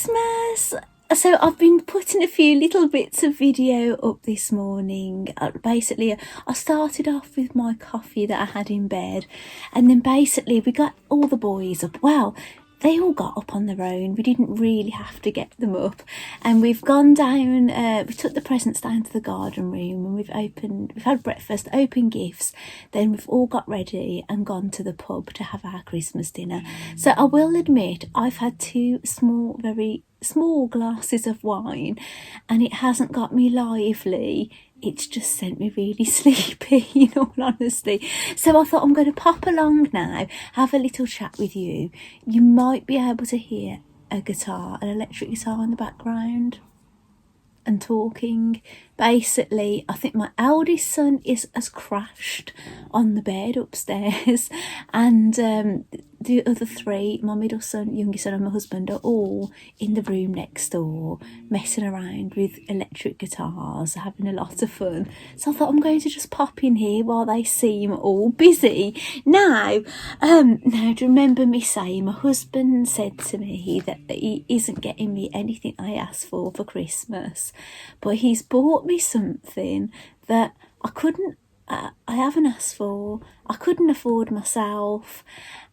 Stitchmas! So I've been putting a few little bits of video up this morning. Basically, I started off with my coffee that I had in bed, and then basically we got all the boys up. Well, they all got up on their own. We didn't really have to get them up, and we've gone down. We took the presents down to the garden room, and we've had breakfast, opened gifts. Then we've all got ready and gone to the pub to have our Christmas dinner. So I will admit I've had two very small glasses of wine, and it hasn't got me lively. It's just sent me really sleepy, in all honesty. So I thought I'm going to pop along now, have a little chat with you. You might be able to hear a guitar, an electric guitar in the background, and talking. Basically, I think my eldest son has crashed on the bed upstairs, and the other three, my middle son, youngest son, and my husband, are all in the room next door messing around with electric guitars, having a lot of fun. So I thought I'm going to just pop in here while they seem all busy. Now, do you remember me saying my husband said to me that he isn't getting me anything I asked for Christmas, but he's bought me something that I haven't asked for, I couldn't afford myself,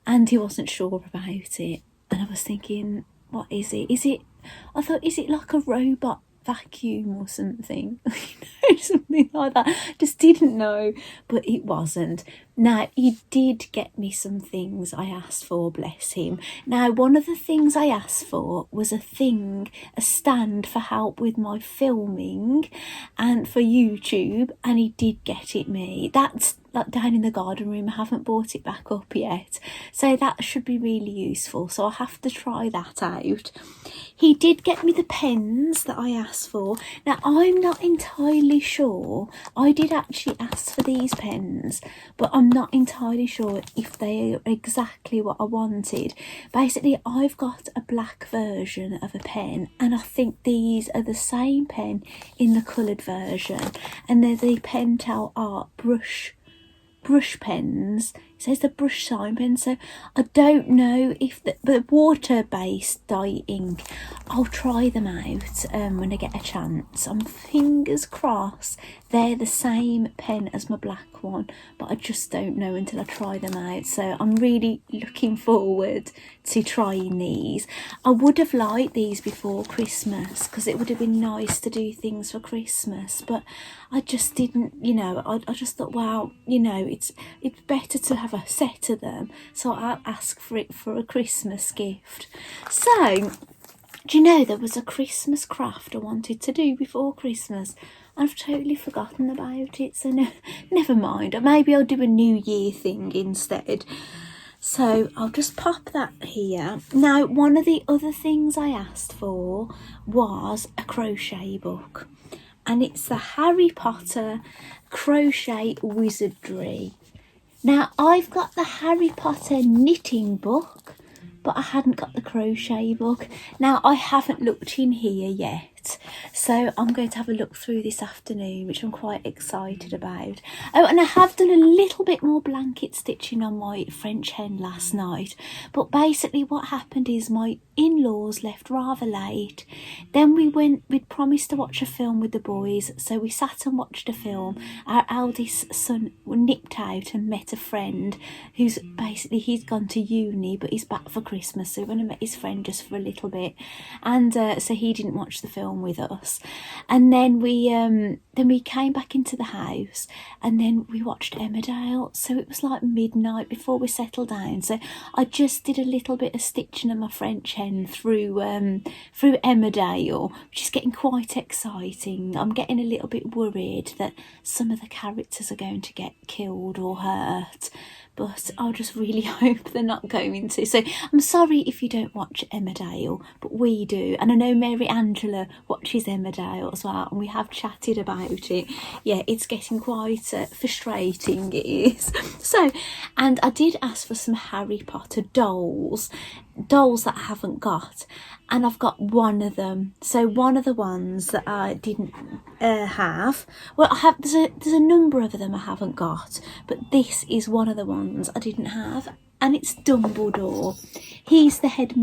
and he wasn't sure about it. And I was thinking, what is it? I thought, is it like a robot vacuum or something? Something like that. Just didn't know, but it wasn't. Now, he did get me some things I asked for, bless him. Now, one of the things I asked for was a stand for help with my filming and for YouTube, and he did get it me. That's like down in the garden room. I haven't brought it back up yet, so that should be really useful. So I have to try that out. He did get me the pens that I asked for. Now, I'm not entirely sure. I did actually ask for these pens, but I'm not entirely sure if they are exactly what I wanted. Basically, I've got a black version of a pen, and I think these are the same pen in the coloured version, and they're the Pentel Art brush pens. It says the brush sign pen, so I don't know if the water-based dye ink, I'll try them out when I get a chance. I'm fingers crossed they're the same pen as my black one, but I just don't know until I try them out. So I'm really looking forward to trying these. I would have liked these before Christmas because it would have been nice to do things for Christmas, but I just didn't, I just thought, well, it's better to have a set of them, so I'll ask for it for a Christmas gift. So, do you know there was a Christmas craft I wanted to do before Christmas? I've totally forgotten about it, so never mind. Maybe I'll do a New Year thing instead. So I'll just pop that here. Now, one of the other things I asked for was a crochet book, and it's the Harry Potter Crochet Wizardry. Now, I've got the Harry Potter knitting book, but I hadn't got the crochet book. Now, I haven't looked in here yet, so I'm going to have a look through this afternoon, which I'm quite excited about. Oh, and I have done a little bit more blanket stitching on my French hen last night, but basically what happened is my in-laws left rather late. Then we'd promised to watch a film with the boys, so we sat and watched a film. Our eldest son nipped out and met a friend who's he's gone to uni, but he's back for Christmas, so we went and met his friend just for a little bit, and so he didn't watch the film with us. And then we came back into the house, and then we watched Emmerdale, so it was like midnight before we settled down. So I just did a little bit of stitching on my French hen through Emmerdale, which is getting quite exciting. I'm getting a little bit worried that some of the characters are going to get killed or hurt, but I'll just really hope they're not going to. So I'm sorry if you don't watch Emmerdale, but we do. And I know Mary Angela watches Emmerdale as well, and we have chatted about it. Yeah, it's getting quite frustrating, it is. So, and I did ask for some Harry Potter dolls that I haven't got, and I've got one of them. So one of the ones that I didn't have, well, there's a number of them I haven't got, but this is one of the ones I didn't have, and it's Dumbledore. He's the head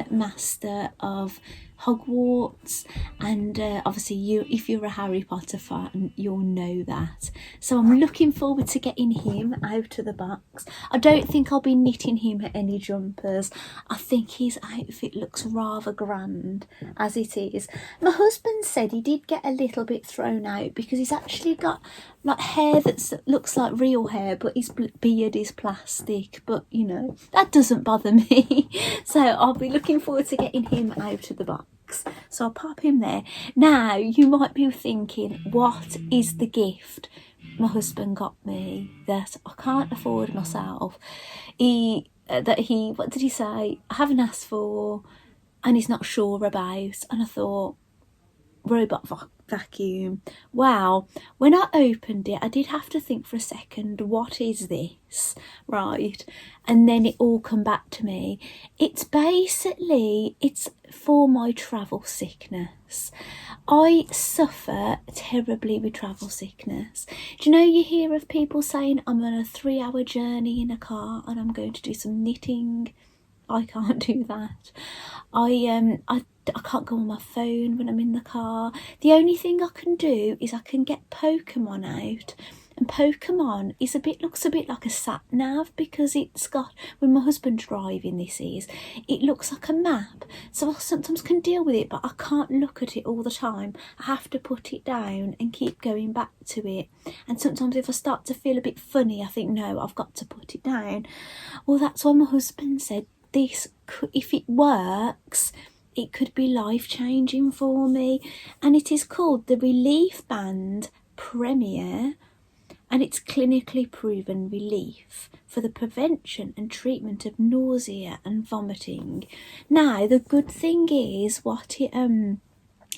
master of Hogwarts, and obviously if you're a Harry Potter fan, you'll know that. So I'm looking forward to getting him out of the box. I don't think I'll be knitting him any jumpers. I think his outfit looks rather grand as it is. My husband said he did get a little bit thrown out because he's actually got like hair that looks like real hair, but his beard is plastic. But you know, that doesn't bother me. So I'll be looking forward to getting him out of the box. So I'll pop him there. Now you might be thinking, what is the gift my husband got me that I can't afford myself? What did he say? I haven't asked for, and he's not sure about. And I thought, robot vacuum. Wow, when I opened it, I did have to think for a second, what is this, right? And then it all come back to me. It's for my travel sickness. I suffer terribly with travel sickness. Do you know, you hear of people saying, I'm on a 3-hour journey in a car and I'm going to do some knitting. I can't do that. I can't go on my phone when I'm in the car. The only thing I can do is I can get Pokemon out, and Pokemon looks a bit like a sat nav, because it's got, when my husband's driving, it looks like a map. So I sometimes can deal with it, but I can't look at it all the time. I have to put it down and keep going back to it. And sometimes if I start to feel a bit funny, I think, no, I've got to put it down. Well, that's why my husband said, this, if it works, it could be life-changing for me. And it is called the Relief Band Premier, and it's clinically proven relief for the prevention and treatment of nausea and vomiting. Now, the good thing is, you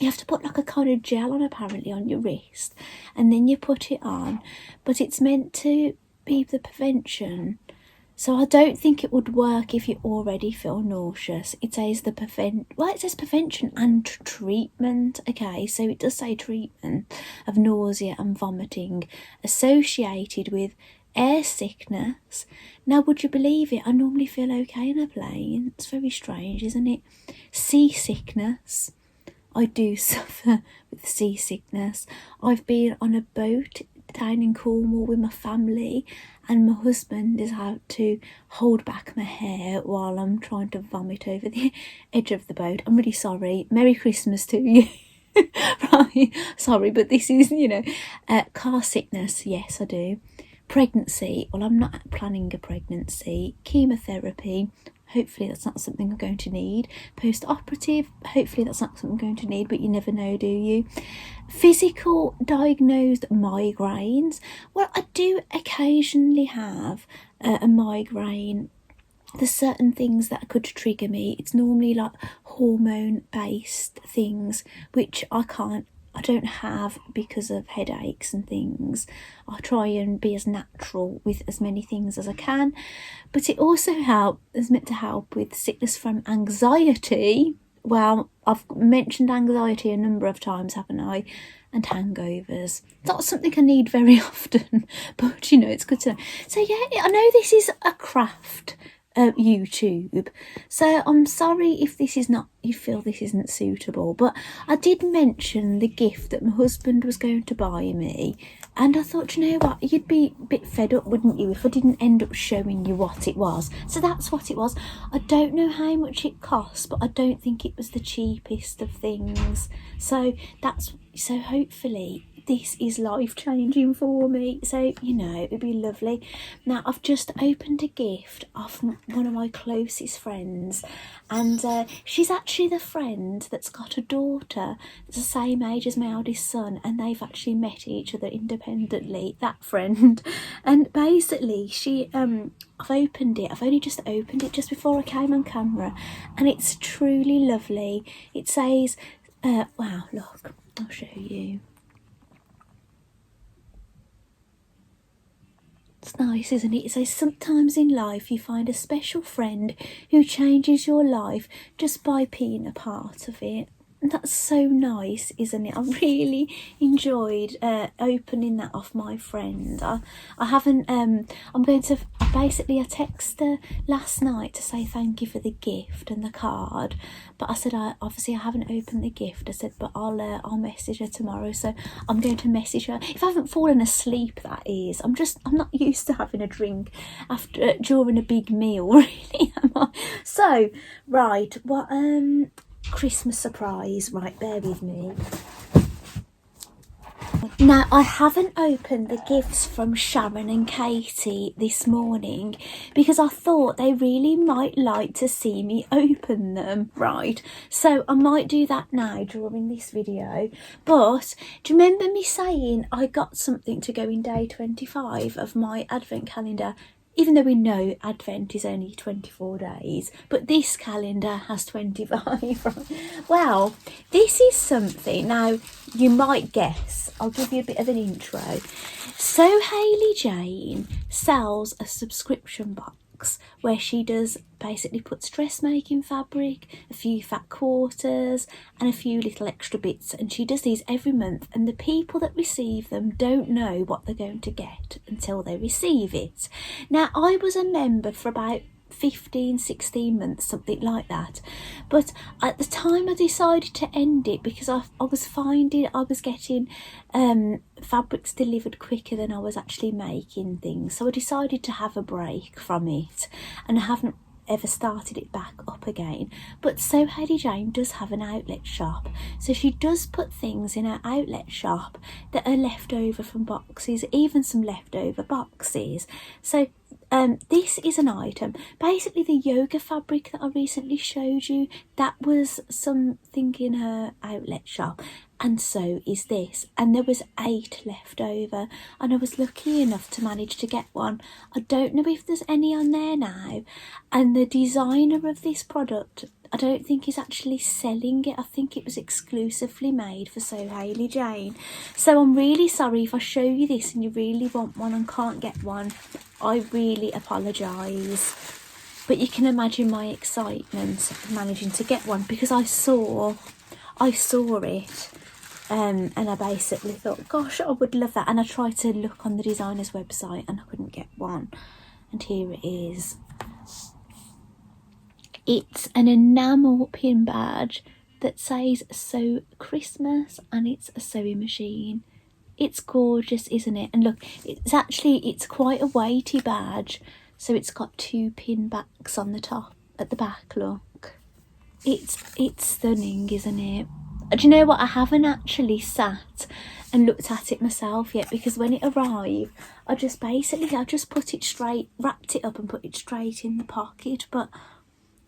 have to put like a kind of gel on, apparently, on your wrist, and then you put it on, but it's meant to be the prevention. So I don't think it would work if you already feel nauseous. It says it says prevention and treatment. Okay, so it does say treatment of nausea and vomiting associated with air sickness. Now, would you believe it? I normally feel okay in a plane. It's very strange, isn't it? Seasickness. I do suffer with seasickness. I've been on a boat down in Cornwall with my family, and my husband has had to hold back my hair while I'm trying to vomit over the edge of the boat. I'm really sorry. Merry Christmas to you. Right, sorry, but this is, car sickness. Yes, I do. Pregnancy. Well, I'm not planning a pregnancy. Chemotherapy. Hopefully that's not something I'm going to need. Post-operative, hopefully that's not something I'm going to need, but you never know, do you? Physical diagnosed migraines. Well, I do occasionally have a migraine. There's certain things that could trigger me. It's normally like hormone-based things, which I don't have because of headaches and things. I try and be as natural with as many things as I can, but it also is meant to help with sickness from anxiety. Well, I've mentioned anxiety a number of times, haven't I? And hangovers. Not something I need very often, but it's good to know. So yeah, I know this is a craft YouTube, so I'm sorry if you feel this isn't suitable, but I did mention the gift that my husband was going to buy me, and I thought, you know what, you'd be a bit fed up, wouldn't you, if I didn't end up showing you what it was. So that's what it was. I don't know how much it cost, but I don't think it was the cheapest of things. So hopefully this is life-changing for me. So, it'd be lovely. Now, I've just opened a gift off one of my closest friends, and she's actually the friend that's got a daughter that's the same age as my eldest son, and they've actually met each other independently, that friend. And basically, I've only just opened it just before I came on camera, and it's truly lovely. It says, wow, look, I'll show you. It's nice, isn't it? It says, sometimes in life you find a special friend who changes your life just by being a part of it. That's so nice, isn't it? I really enjoyed opening that off my friend. I haven't, I'm going to, basically I texted her last night to say thank you for the gift and the card, but I said obviously I haven't opened the gift. I said, but I'll message her tomorrow, so I'm going to message her. If I haven't fallen asleep, that is. I'm not used to having a drink during a big meal, really, am I? So, right, what, Christmas surprise, right, bear with me. Now, I haven't opened the gifts from Sharon and Katie this morning because I thought they really might like to see me open them, right? So I might do that now during this video. But do you remember me saying I got something to go in day 25 of my advent calendar? Even though we know Advent is only 24 days, but this calendar has 25. Well, this is something, now you might guess, I'll give you a bit of an intro. So Hayley Jane sells a subscription box where she does basically puts dressmaking fabric, a few fat quarters and a few little extra bits, and she does these every month, and the people that receive them don't know what they're going to get until they receive it. Now, I was a member for about 15-16 months, something like that, but at the time I decided to end it because I was finding I was getting fabrics delivered quicker than I was actually making things, so I decided to have a break from it, and I haven't ever started it back up again. But so Hayley Jane does have an outlet shop, so she does put things in her outlet shop that are left over from boxes, even some leftover boxes. So this is an item, basically the yoga fabric that I recently showed you, that was something in her outlet shop, and so is this, and there was 8 left over, and I was lucky enough to manage to get one. I don't know if there's any on there now, and the designer of this product I don't think is actually selling it. I think it was exclusively made for So Hayley Jane. So I'm really sorry if I show you this and you really want one and can't get one. I really apologise. But you can imagine my excitement of managing to get one, because I saw it and I basically thought, gosh, I would love that. And I tried to look on the designer's website and I couldn't get one. And here it is. It's an enamel pin badge that says Sew Christmas, and it's a sewing machine. It's gorgeous, isn't it? And look, it's quite a weighty badge, so it's got 2 pin backs on the top, at the back, look. It's stunning, isn't it? Do you know what? I haven't actually sat and looked at it myself yet, because when it arrived, I just put it straight, wrapped it up and put it straight in the pocket. But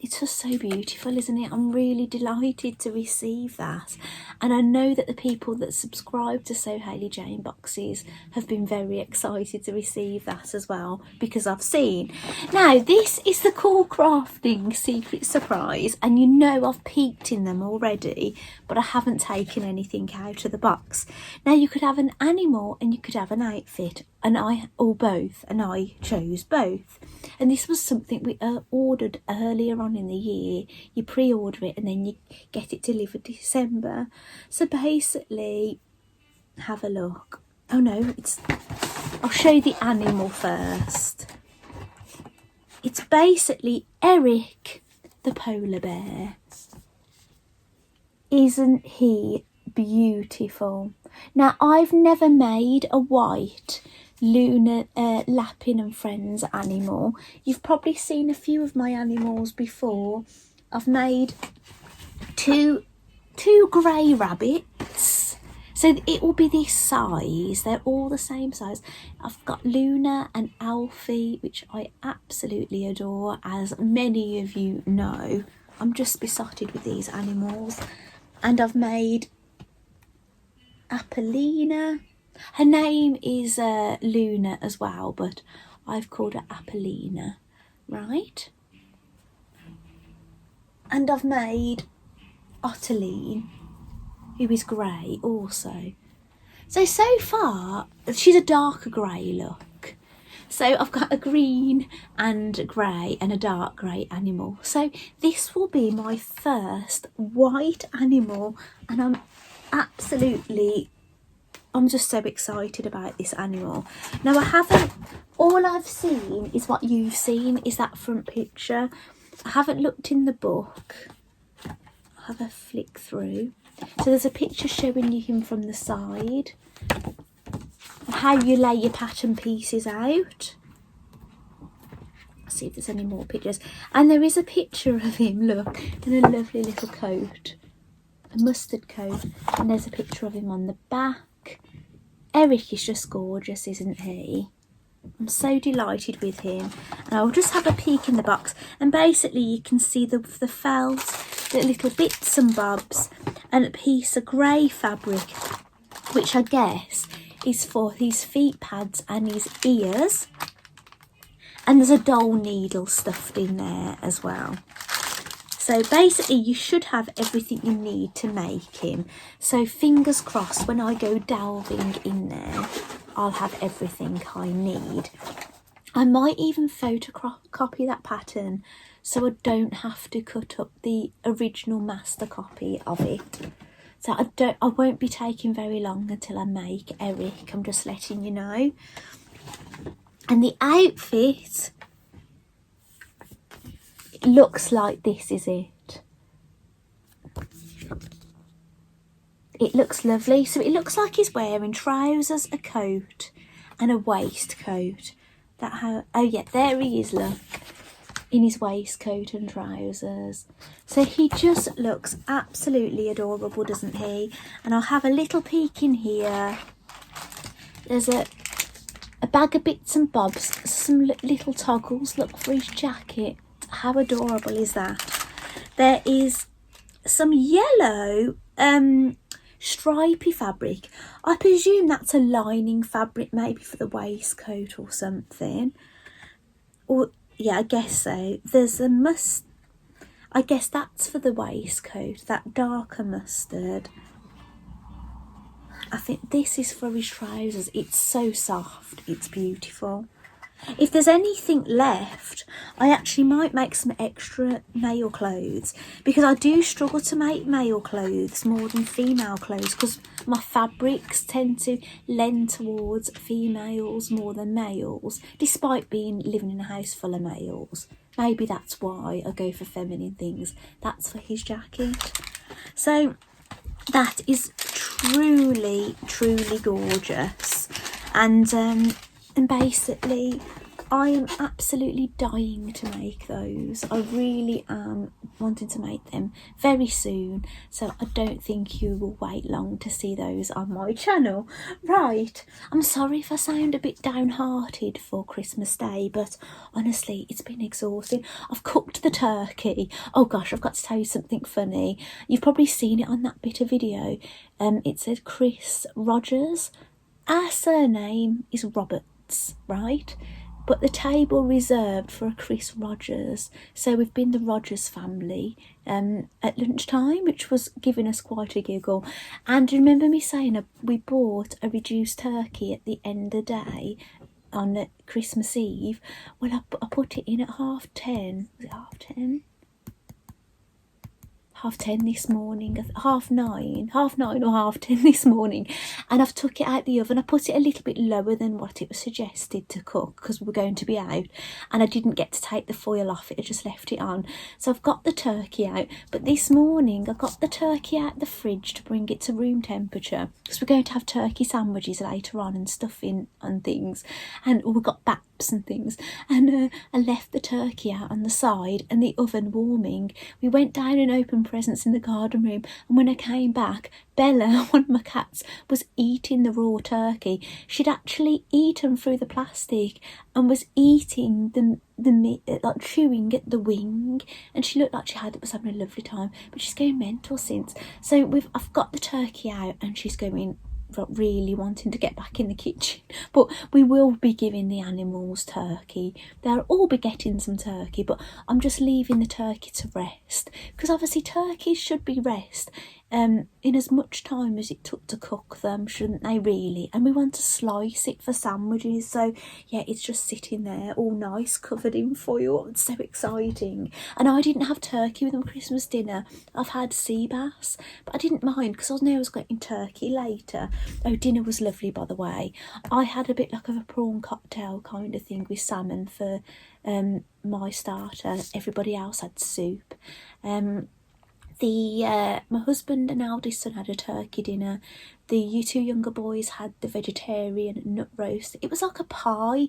it's just so beautiful, isn't it? I'm really delighted to receive that. And I know that the people that subscribe to So Hayley Jane boxes have been very excited to receive that as well, because I've seen. Now, this is the Cool Crafting Secret Surprise, and you know I've peeked in them already, but I haven't taken anything out of the box. Now, you could have an animal and you could have an outfit, or both, and I chose both. And this was something we ordered earlier on in the year. You pre-order it and then you get it delivered December. So basically, have a look. Oh no, I'll show you the animal first. It's basically Eric the polar bear. Isn't he beautiful? Now, I've never made a white Luna Lappin and Friends animal. You've probably seen a few of my animals before. I've made two grey rabbits, so it will be this size. They're all the same size. I've got Luna and Alfie, which I absolutely adore, as many of you know. I'm just besotted with these animals. And I've made Apollina. Her name is Luna as well, but I've called her Apollina, right? And I've made Ottiline, who is grey also. So far, she's a darker grey look. So I've got a green and grey and a dark grey animal. So this will be my first white animal, and I'm just so excited about this animal. Now all I've seen is what you've seen, is that front picture. I haven't looked in the book. I'll have a flick through. So there's a picture showing you him from the side, how you lay your pattern pieces out. Let's see if there's any more pictures. And there is a picture of him, look, in a lovely little coat, a mustard coat, and there's a picture of him on the back. Eric is just gorgeous, isn't he? I'm so delighted with him. And I'll just have a peek in the box, and basically you can see the felt, the little bits and bobs, and a piece of grey fabric, which I guess is for his feet pads and his ears. And there's a doll needle stuffed in there as well. So basically you should have everything you need to make him. So fingers crossed, when I go delving in there, I'll have everything I need. I might even photocopy that pattern so I don't have to cut up the original master copy of it. So I won't be taking very long until I make Eric, I'm just letting you know. And the outfit, it looks like this, is it? It looks lovely. So it looks like he's wearing trousers, a coat and a waistcoat. Oh yeah, there he is, look, in his waistcoat and trousers. So he just looks absolutely adorable, doesn't he? And I'll have a little peek in here. There's a bag of bits and bobs, some little toggles, look, for his jacket. How adorable is that? There is some yellow stripy fabric. I presume that's a lining fabric, maybe for the waistcoat or something. Or yeah, I guess so. There's I guess that's for the waistcoat, that darker mustard. I think this is for his trousers. It's so soft, it's beautiful. If there's anything left, I actually might make some extra male clothes, because I do struggle to make male clothes more than female clothes, because my fabrics tend to lend towards females more than males, despite living in a house full of males. Maybe that's why I go for feminine things. That's for his jacket. So that is truly gorgeous, and basically I am absolutely dying to make those. I really am wanting to make them very soon, so I don't think you will wait long to see those on my channel. Right, I'm sorry if I sound a bit downhearted for Christmas Day, but honestly it's been exhausting. I've cooked the turkey. Oh gosh, I've got to tell you something funny. You've probably seen it on that bit of video. It said Chris Rogers. Our surname is Roberts, right? But the table reserved for a Chris Rogers. So we've been the Rogers family at lunchtime, which was giving us quite a giggle. And remember me saying we bought a reduced turkey at the end of the day on Christmas Eve? Well, I put it in at 10:30. Was it 10:30? 10:30 this morning, 9:30, 9:30 or 10:30 this morning, and I've took it out the oven. I put it a little bit lower than what it was suggested to cook, because we were going to be out, and I didn't get to take the foil off it. I just left it on. So I've got the turkey out, but this morning I got the turkey out the fridge to bring it to room temperature, because we're going to have turkey sandwiches later on and stuffing and things, and we've got baps and things, and I left the turkey out on the side and the oven warming. We went down and opened presents in the garden room, and when I came back, Bella, one of my cats, was eating the raw turkey. She'd actually eaten through the plastic and was eating the meat, like chewing at the wing, and she looked like she was having a lovely time, but she's going mental since. So I've got the turkey out, and she's going really wanting to get back in the kitchen. But we will be giving the animals turkey. They'll all be getting some turkey, but I'm just leaving the turkey to rest, because obviously turkeys should be rest in as much time as it took to cook them, shouldn't they really? And we want to slice it for sandwiches, so yeah, it's just sitting there all nice, covered in foil. It's so exciting. And I didn't have turkey with my Christmas dinner. I've had sea bass, but I didn't mind because I knew I was getting turkey later. Oh, dinner was lovely, by the way. I had a bit like of a prawn cocktail kind of thing with salmon for my starter. Everybody else had soup. My husband and eldest son had a turkey dinner. The two younger boys had the vegetarian nut roast. It was like a pie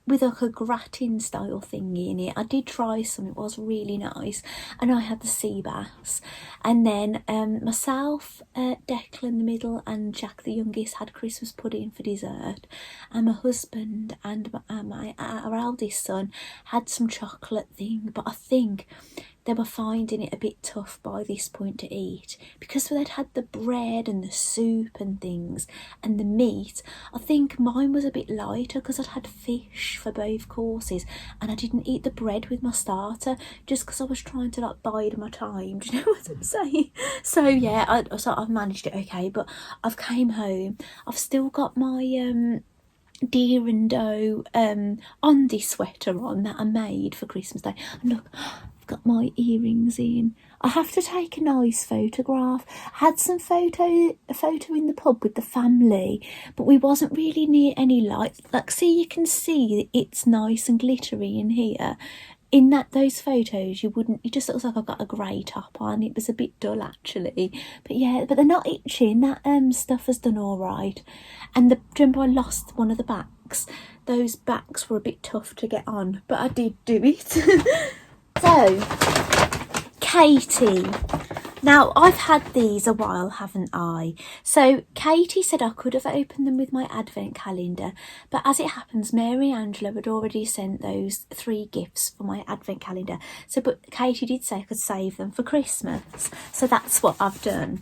with like a gratin style thing in it. I did try some, it was really nice. And I had the sea bass. And then myself, Declan the middle, and Jack the youngest had Christmas pudding for dessert. And my husband and our eldest son had some chocolate thing. But I think they were finding it a bit tough by this point to eat because they'd had the bread and the soup and things and the meat. I think mine was a bit lighter because I'd had fish for both courses, and I didn't eat the bread with my starter just because I was trying to like bide my time. Do you know what I'm saying? So yeah, I've managed it okay, but I've came home. I've still got my deer and doe on this sweater on that I made for Christmas Day. And look, I've got my earrings in. I have to take a nice photograph. I had some photo in the pub with the family, but we wasn't really near any light. Like, see, you can see it's nice and glittery in here. In those photos, it just looks like I've got a grey top on. It was a bit dull actually, but yeah, but they're not itching. That stuff has done all right. And remember I lost one of the backs. Those backs were a bit tough to get on, but I did do it. So, Katie. Now, I've had these a while, haven't I? So, Katie said I could have opened them with my advent calendar, but as it happens, Mary Angela had already sent those 3 gifts for my advent calendar. So, but Katie did say I could save them for Christmas. So that's what I've done.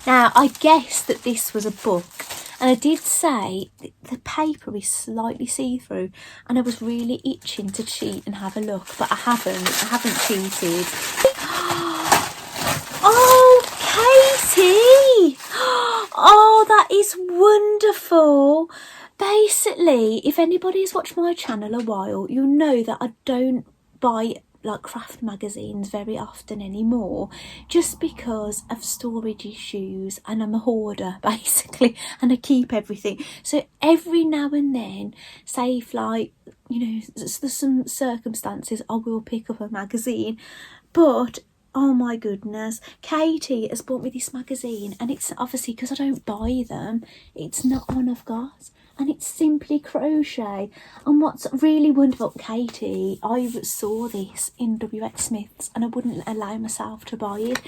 Now, I guessed that this was a book, and I did say the paper is slightly see-through, and I was really itching to cheat and have a look, but I haven't cheated. Oh, Katie! Oh, that is wonderful. Basically, if anybody's watched my channel a while, you'll know that I don't buy like craft magazines very often anymore, just because of storage issues, and I'm a hoarder basically, and I keep everything. So every now and then, say if like, you know, there's some circumstances, I will pick up a magazine. But oh my goodness, Katie has bought me this magazine, and it's obviously because I don't buy them, it's not one I've got, and it's simply crochet. And what's really wonderful, Katie, I saw this in WX Smith's and I wouldn't allow myself to buy it,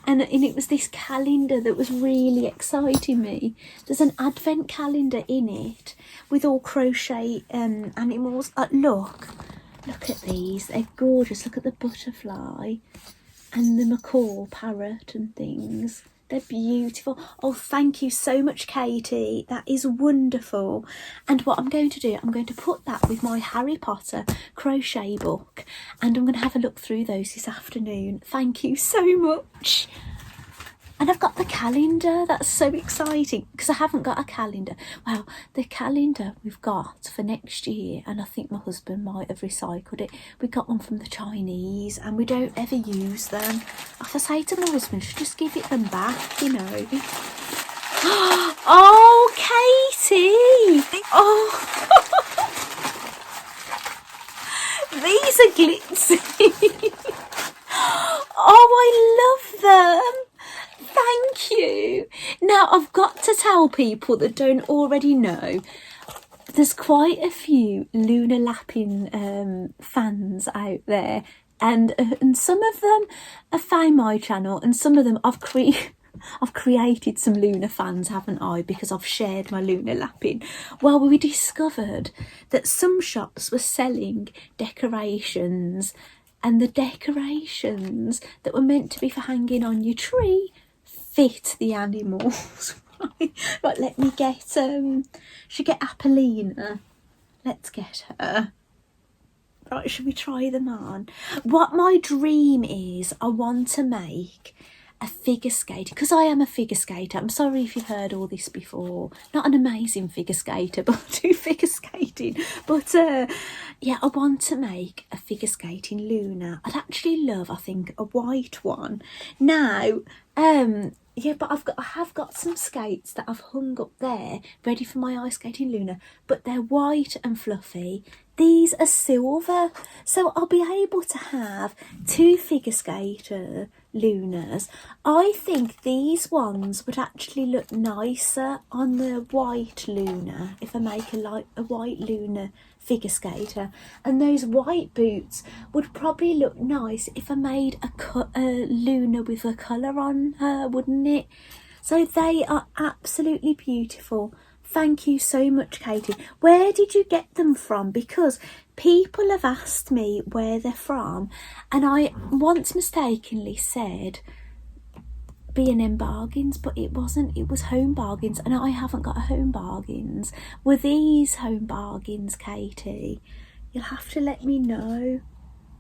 and it was this calendar that was really exciting me. There's an advent calendar in it with all crochet animals. Look at these, they're gorgeous. Look at the butterfly and the macaw parrot and things. They're beautiful. Oh, thank you so much, Katie. That is wonderful. And what I'm going to do, I'm going to put that with my Harry Potter crochet book, and I'm going to have a look through those this afternoon. Thank you so much. And I've got the calendar. That's so exciting because I haven't got a calendar. Well, the calendar we've got for next year, and I think my husband might have recycled it. We got one from the Chinese and we don't ever use them. I have to say to my husband, should just give it them back, you know. Oh, Katie. Oh. These are glitzy. Oh, I love them. Thank you. Now, I've got to tell people that don't already know, there's quite a few lunar lapping fans out there, and some of them have found my channel, and some of them I've created some lunar fans, haven't I, because I've shared my lunar lapping. Well, we discovered that some shops were selling decorations, and the decorations that were meant to be for hanging on your tree fit the animals. Right, let me get should get Apollina. Let's get her. Right, should we try them on? What my dream is, I want to make a figure skater, because I am a figure skater. I'm sorry if you've heard all this before. Not an amazing figure skater, but I do figure skating. But yeah, I want to make a figure skating Luna. I'd actually love, I think, a white one. Now, yeah, but I have got some skates that I've hung up there, ready for my ice skating Luna, but they're white and fluffy. These are silver, so I'll be able to have 2 figure skater Lunas. I think these ones would actually look nicer on the white Luna if I make a white Luna figure skater, and those white boots would probably look nice if I made a Luna with a colour on her, wouldn't it? So they are absolutely beautiful. Thank you so much, Katie. Where did you get them from? Because people have asked me where they're from, and I once mistakenly said B&M Bargains, but it wasn't. It was Home Bargains, and I haven't got a Home Bargains. Were these Home Bargains, Katie? You'll have to let me know.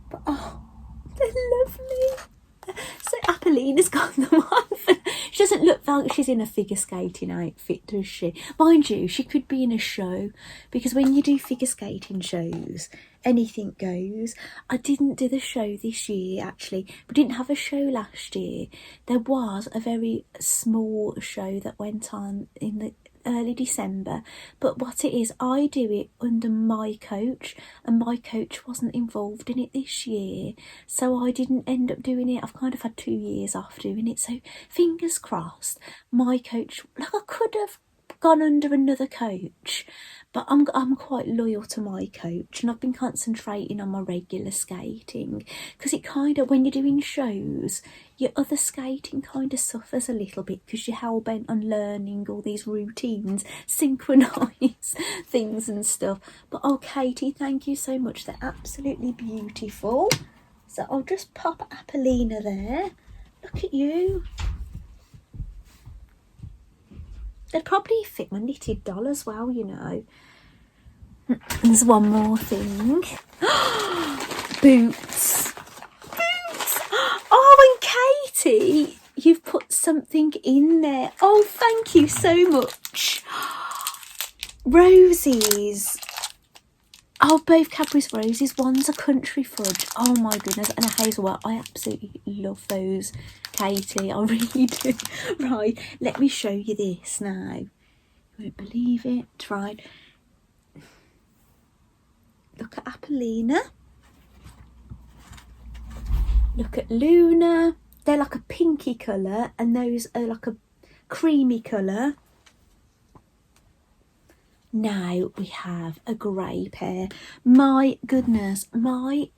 But oh, they're lovely. So Apollina's got them on. She doesn't look like she's in a figure skating outfit, does she? Mind you, she could be in a show, because when you do figure skating shows, anything goes. I didn't do the show this year, actually. We didn't have a show last year. There was a very small show that went on in the early December, but what it is, I do it under my coach, and my coach wasn't involved in it this year, so I didn't end up doing it. I've kind of had 2 years off doing it, so fingers crossed my coach, like, I could have gone under another coach, but I'm quite loyal to my coach, and I've been concentrating on my regular skating, because it kind of, when you're doing shows, your other skating kind of suffers a little bit, because you're hell-bent on learning all these routines, synchronise things and stuff. But oh, Katie, thank you so much. They're absolutely beautiful. So I'll just pop Apollina there. Look at you. They'd probably fit my knitted doll as well, you know. And there's one more thing. Boots. Boots! Oh, and Katie, you've put something in there. Oh, thank you so much. Roses. Oh, both Cadbury's roses. One's a country fudge. Oh my goodness. And a hazelnut. I absolutely love those, Katie. I really do. Right, let me show you this now. You won't believe it. Right. Look at Apollina. Look at Luna. They're like a pinky colour, and those are like a creamy colour. Now we have a grey pair. My goodness, my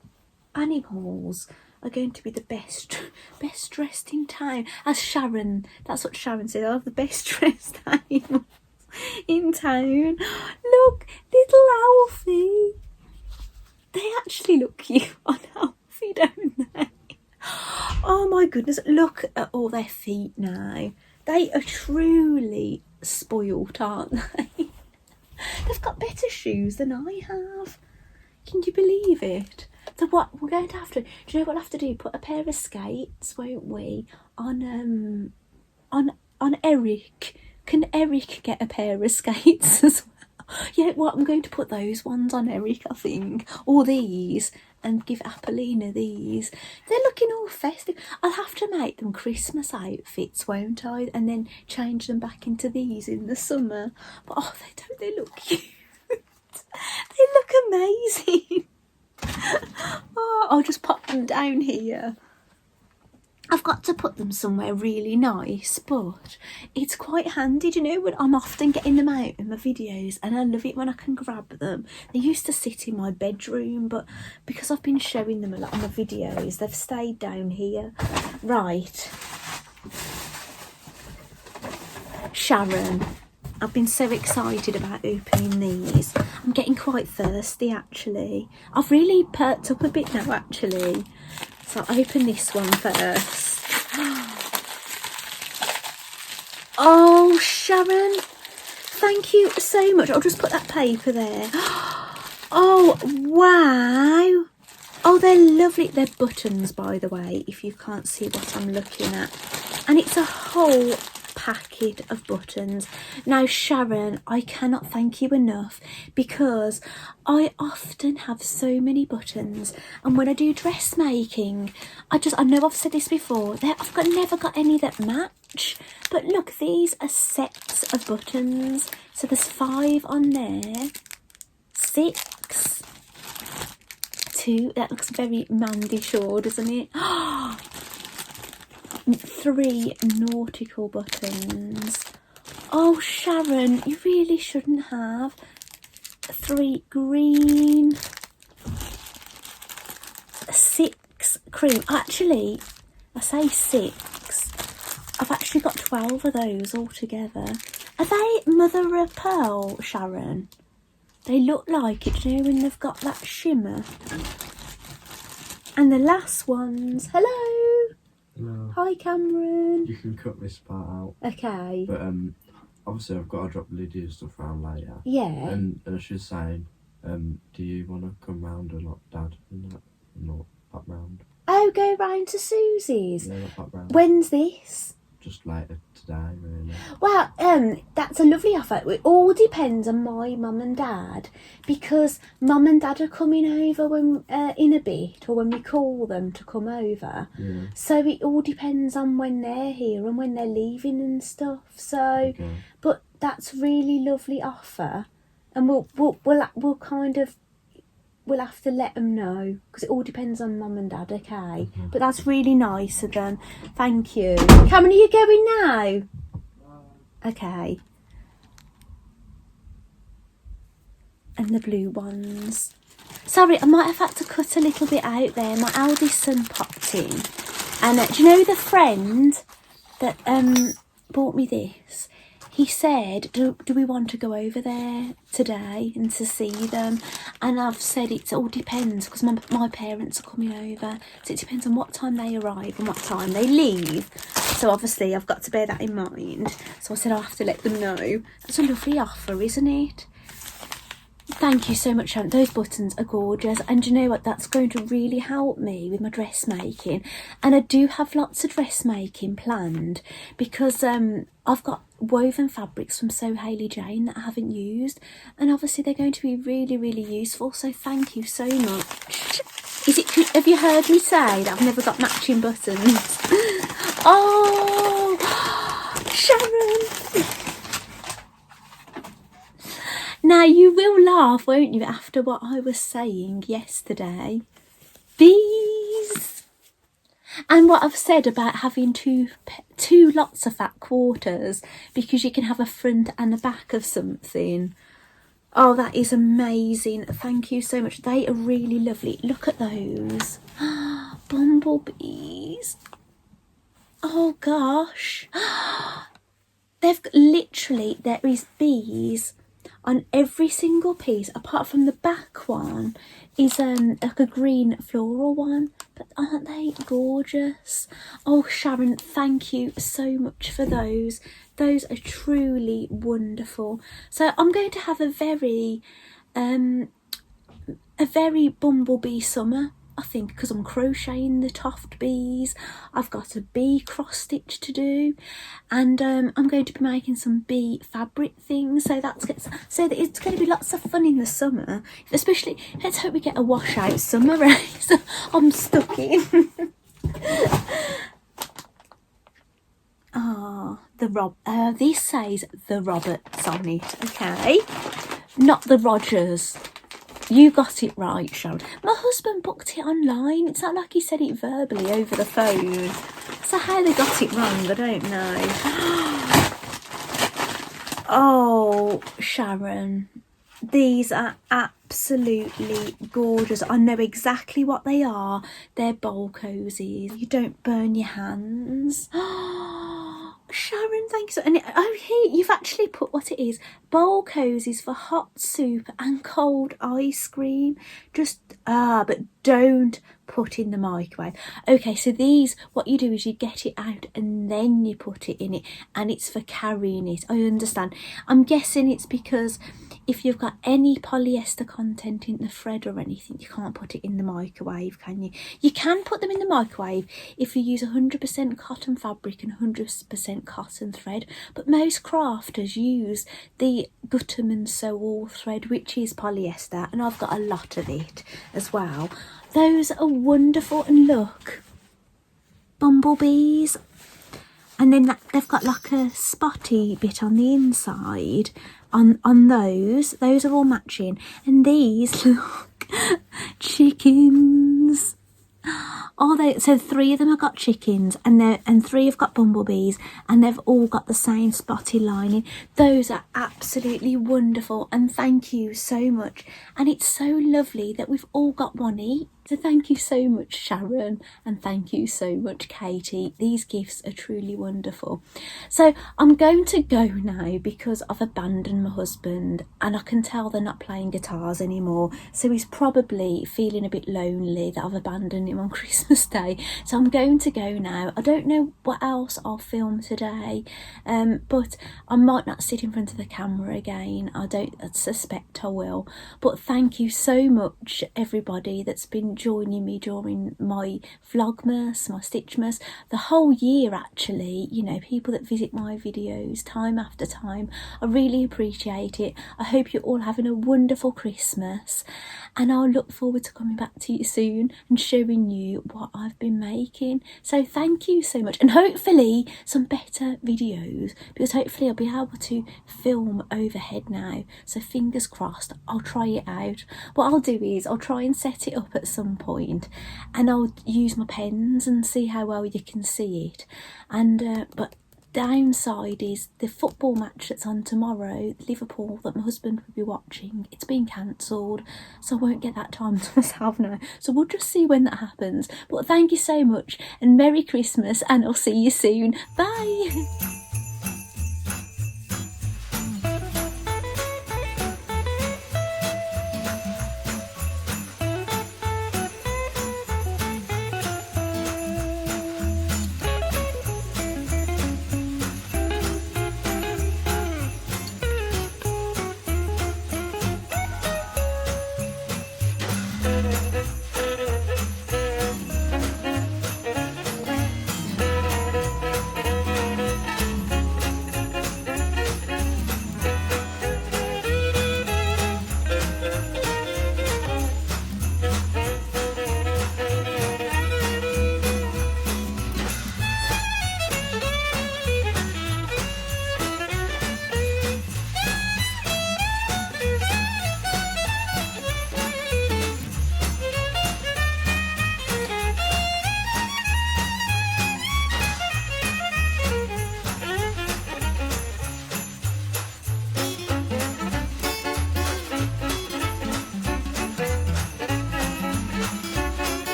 animals are going to be the best dressed in town. As Sharon, that's what Sharon said, I have the best dressed animals in town. Look, little Alfie. They actually look cute on Alfie, don't they? Oh my goodness, look at all their feet now. They are truly spoilt, aren't they? They've got better shoes than I have. Can you believe it? So what we're going to have to do, you know what we'll have to do? Put a pair of skates, won't we, on Eric. Can Eric get a pair of skates as well? Yeah, well, I'm going to put those ones on Eric, I think, or these, and give Apollina these. They're looking all festive. I'll have to make them Christmas outfits, won't I? And then change them back into these in the summer. But oh, they look cute. They look amazing. Oh, I'll just pop them down here. I've got to put them somewhere really nice, but it's quite handy, you know, when I'm often getting them out in my videos, and I love it when I can grab them. They used to sit in my bedroom, but because I've been showing them a lot on my videos, they've stayed down here. Right. Sharon, I've been so excited about opening these. I'm getting quite thirsty, actually. I've really perked up a bit now, actually. So I'll open this one first. Oh, Sharon, thank you so much. I'll just put that paper there. Oh, wow. Oh, they're lovely. They're buttons, by the way, if you can't see what I'm looking at. and it's a whole packet of buttons. Now Sharon, I cannot thank you enough, because I often have so many buttons, and when I do dressmaking, I know I've said this before, never got any that match, but look, these are sets of buttons, so there's 5 on there, 6, 2, that looks very Mandy Shaw, doesn't it? 3 nautical buttons. Oh Sharon, you really shouldn't have. 3 green, 6 cream. Actually, I say 6. I've actually got 12 of those altogether. Are they mother of pearl, Sharon? They look like it, you know, when they've got that shimmer. And the last ones, hello. Hello. Hi Cameron. You can cut this part out. Okay. But obviously I've got to drop Lydia's stuff around later. Yeah. And she's saying, do you want to come round or not, Dad? And that, not pop round. Oh, go round to Susie's. Yeah, not pop round. When's this? Just later today, really. Well, that's a lovely offer. It all depends on my mum and dad, because mum and dad are coming over when in a bit, or when we call them to come over. Yeah. So it all depends on when they're here and when they're leaving and stuff. So, Okay. but that's really lovely offer, and we'll kind of. We'll have to let them know, because it all depends on mum and dad, okay? But that's really nice of them. Thank you. Cameron, are you going now? Okay. And the blue ones. Sorry, I might have had to cut a little bit out there. My eldest son popped in. And do you know the friend that bought me this? He said, do we want to go over there today and to see them? And I've said it all depends, because my parents are coming over. So it depends on what time they arrive and what time they leave. So obviously I've got to bear that in mind. So I said I'll have to let them know. That's a lovely offer, isn't it? Thank you so much, Sharon. Those buttons are gorgeous, and you know what, that's going to really help me with my dressmaking. And I do have lots of dressmaking planned, because I've got woven fabrics from So Hayley Jane that I haven't used, and obviously they're going to be really, really useful. So thank you so much. Have you heard me say that I've never got matching buttons? Oh, Sharon. Now, you will laugh, won't you, after what I was saying yesterday? Bees! And what I've said about having two lots of fat quarters, because you can have a front and a back of something. Oh, that is amazing. Thank you so much. They are really lovely. Look at those. Bumblebees. Oh, gosh. There is bees on every single piece, apart from the back one is like a green floral one. But aren't they gorgeous? Oh Sharon, thank you so much for those. Those are truly wonderful. So I'm going to have a very bumblebee summer, I think, because I'm crocheting the toft bees. I've got a bee cross stitch to do, and I'm going to be making some bee fabric things. So so that it's going to be lots of fun in the summer. Especially, let's hope we get a washout summer, right? So I'm stuck in. This says the Roberts on it, okay, not the Rogers. You got it right, Sharon. My husband booked it online. It's not like he said it verbally over the phone. So how they got it wrong, I don't know. Oh, Sharon. These are absolutely gorgeous. I know exactly what they are. They're bowl cozies. You don't burn your hands. Sharon, thank you so. And here you've actually put what it is: bowl cozies for hot soup and cold ice cream. But don't put in the microwave. Okay, so these, what you do is you get it out and then you put it in it, and it's for carrying it. I understand. I'm guessing it's because if you've got any polyester content in the thread or anything, you can't put it in the microwave, can you? You can put them in the microwave if you use 100% cotton fabric and 100% cotton thread, but most crafters use the Gutterman Sew All thread, which is polyester, and I've got a lot of it as well. Those are wonderful, and look, bumblebees, and then they've got like a spotty bit on the inside on those are all matching. And these, look, chickens. Oh, so 3 of them have got chickens, and 3 have got bumblebees, and they've all got the same spotty lining. Those are absolutely wonderful, and thank you so much. And it's so lovely that we've all got one each. So thank you so much, Sharon, and thank you so much, Katie. These gifts are truly wonderful. So I'm going to go now because I've abandoned my husband, and I can tell they're not playing guitars anymore. So he's probably feeling a bit lonely that I've abandoned him on Christmas Day. So I'm going to go now. I don't know what else I'll film today, but I might not sit in front of the camera again. I suspect I will. But thank you so much, everybody that's been joining me during my Vlogmas, my Stitchmas, the whole year actually. You know, people that visit my videos time after time. I really appreciate it. I hope you're all having a wonderful Christmas, and I'll look forward to coming back to you soon and showing you what I've been making. So thank you so much, and hopefully some better videos, because hopefully I'll be able to film overhead now. So fingers crossed, I'll try it out. What I'll do is I'll try and set it up at some point, and I'll use my pens and see how well you can see it. And but downside is the football match that's on tomorrow, Liverpool, that my husband will be watching, it's been cancelled, so I won't get that time to myself now. So we'll just see when that happens. But thank you so much, and Merry Christmas, and I'll see you soon. Bye.